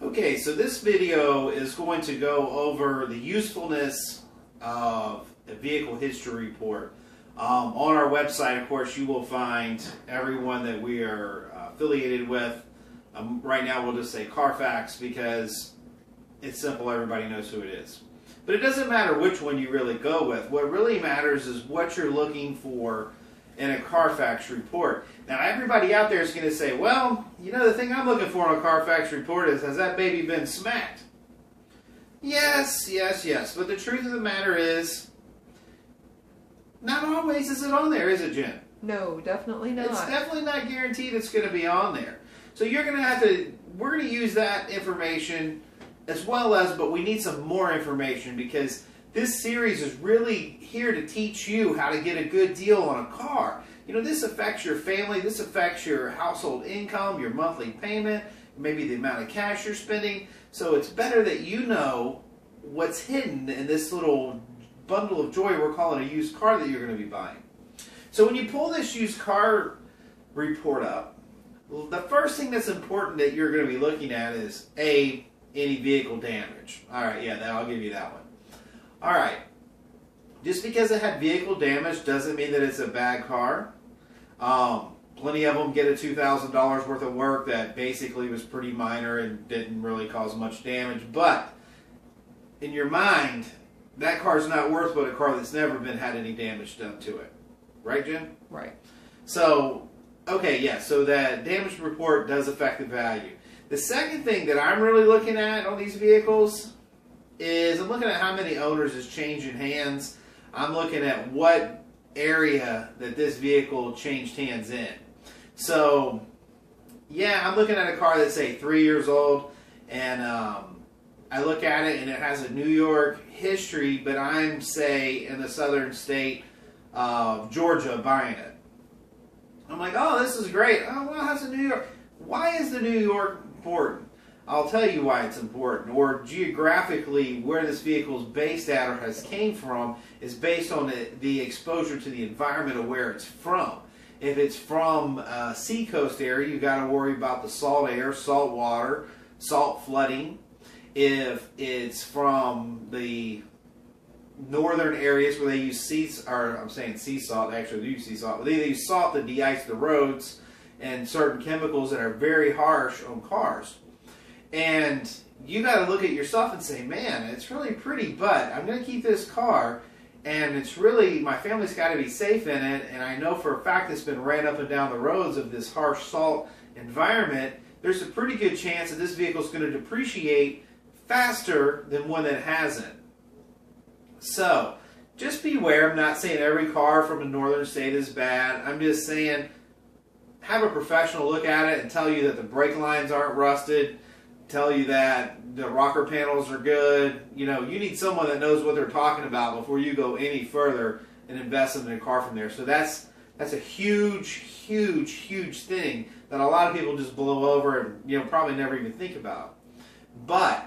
Okay, so this video is going to go over the usefulness of a vehicle history report. On our website, of course, you will find everyone that we are affiliated with. Right now, we'll just say Carfax because it's simple, everybody knows who it is. But it doesn't matter which one you really go with. What really matters is what you're looking for in a Carfax report. Now, everybody out there is going to say, well, you know, the thing I'm looking for in a Carfax report is, has that baby been smacked? Yes, yes, yes. But the truth of the matter is, not always is it on there, is it, Jen? No, definitely not. It's definitely not guaranteed it's going to be on there. So you're going to have to, we're going to use that information as well as, but we need some more information because this series is really here to teach you how to get a good deal on a car. You know, this affects your family, this affects your household income, your monthly payment, maybe the amount of cash you're spending. So it's better that you know what's hidden in this little bundle of joy we're calling a used car that you're going to be buying. So when you pull this used car report up, the first thing that's important that you're going to be looking at is any vehicle damage. All right, yeah, I'll give you that one. All right, just because it had vehicle damage doesn't mean that it's a bad car. Plenty of them get a $2,000 worth of work that basically was pretty minor and didn't really cause much damage. But in your mind, that car's not worth what a car that's never been had any damage done to it. Right, Jen? Right. So, okay, yeah, so that damage report does affect the value. The second thing that I'm really looking at on these vehicles is I'm looking at how many owners is changing hands. I'm looking at what area that this vehicle changed hands in. So, yeah, I'm looking at a car that's, say, 3 years old, and I look at it and it has a New York history, but I'm, say, in the southern state of Georgia buying it. I'm like, oh, this is great. Oh, well, how's the New York? Why is the New York important? I'll tell you why it's important. Or geographically, where this vehicle is based at or has came from is based on the exposure to the environment of where it's from. If it's from a seacoast area, you've got to worry about the salt air, salt water, salt flooding. If it's from the northern areas where they use sea salt, actually they use sea salt, but they use salt to de-ice the roads and certain chemicals that are very harsh on cars. And you got to look at yourself and say, man, it's really pretty, but I'm going to keep this car, and it's really, my family's got to be safe in it, and I know for a fact it's been ran up and down the roads of this harsh salt environment. There's a pretty good chance that this vehicle is going to depreciate faster than one that hasn't. So, just beware. I'm not saying every car from a northern state is bad. I'm just saying have a professional look at it and tell you that the brake lines aren't rusted, tell you that the rocker panels are good. You know, you need someone that knows what they're talking about before you go any further and invest in a car from there. So that's a huge, huge, huge thing that a lot of people just blow over and, you know, probably never even think about. But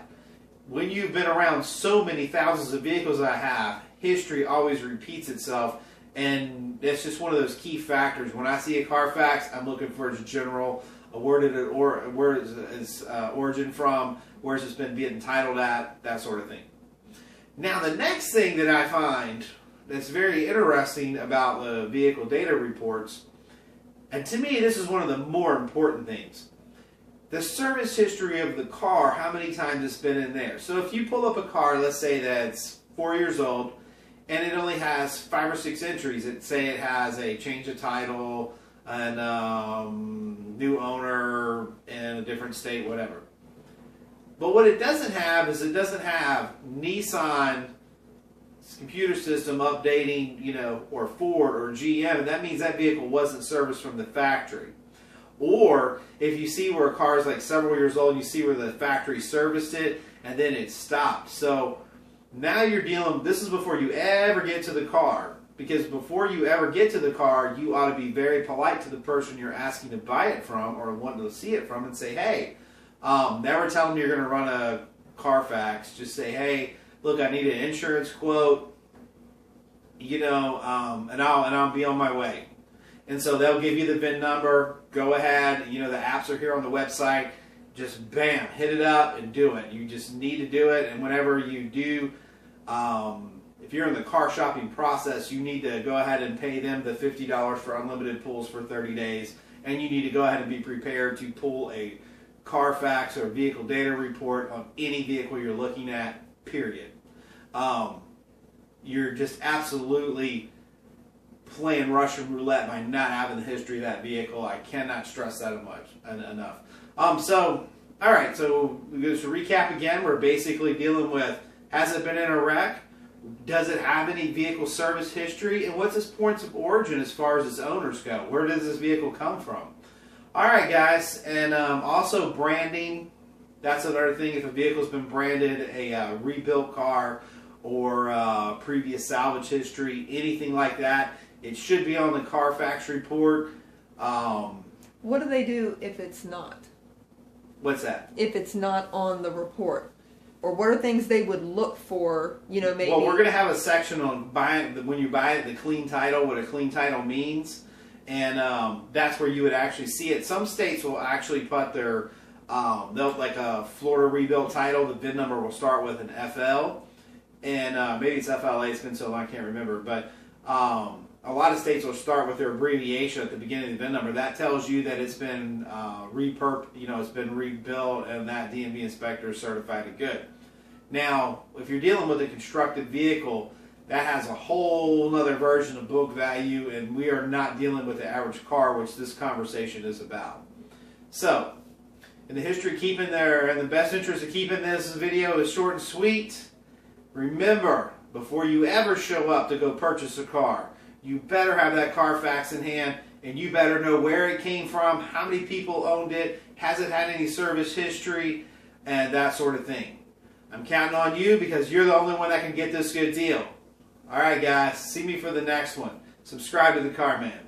when you've been around so many thousands of vehicles I have, history always repeats itself, and that's just one of those key factors. When I see a Carfax, I'm looking for its general, where is its origin from, where's it's been being titled at, that sort of thing. Now, the next thing that I find that's very interesting about the vehicle data reports, and to me this is one of the more important things, the service history of the car, how many times it's been in there. So if you pull up a car, let's say that's 4 years old, and it only has 5 or 6 entries. Say it has a change of title, and new owner in a different state, whatever. But what it doesn't have is it doesn't have Nissan's computer system updating, you know, or Ford or GM, and that means that vehicle wasn't serviced from the factory. Or if you see where a car is like several years old, you see where the factory serviced it and then it stopped. So now you're dealing, this is before you ever get to the car. Because before you ever get to the car, you ought to be very polite to the person you're asking to buy it from or wanting to see it from and say, hey, never tell them you're going to run a Carfax. Just say, hey, look, I need an insurance quote, you know, and I'll be on my way. And so they'll give you the VIN number. Go ahead. You know, the apps are here on the website. just bam, hit it up and do it. You just need to do it, and whenever you do, if you're in the car shopping process, you need to go ahead and pay them the $50 for unlimited pulls for 30 days, and you need to go ahead and be prepared to pull a Carfax or vehicle data report on any vehicle you're looking at, period. You're just absolutely playing Russian roulette by not having the history of that vehicle. I cannot stress that enough. So, all right, so just to recap again, we're basically dealing with, has it been in a wreck? Does it have any vehicle service history? And what's its points of origin as far as its owners go? Where does this vehicle come from? All right, guys, and also branding. That's another thing. If a vehicle's been branded a rebuilt car or previous salvage history, anything like that, it should be on the Carfax report. What do they do if it's not? What's that? If it's not on the report? Or what are things they would look for, you know, maybe? Well, we're going to have a section on buying, when you buy it, the clean title, what a clean title means. And that's where you would actually see it. Some states will actually put their, they'll like a Florida rebuilt title, the VIN number will start with an FL. And maybe it's FLA, it's been so long I can't remember. But a lot of states will start with their abbreviation at the beginning of the VIN number. That tells you that it's been it's been rebuilt, and that DMV inspector is certified and good. Now, if you're dealing with a constructed vehicle, that has a whole other version of book value, and we are not dealing with the average car, which this conversation is about. So, in the best interest of keeping this video is short and sweet, remember, before you ever show up to go purchase a car, you better have that Carfax in hand, and you better know where it came from, how many people owned it, has it had any service history, and that sort of thing. I'm counting on you because you're the only one that can get this good deal. All right, guys, see me for the next one. Subscribe to The Car Man.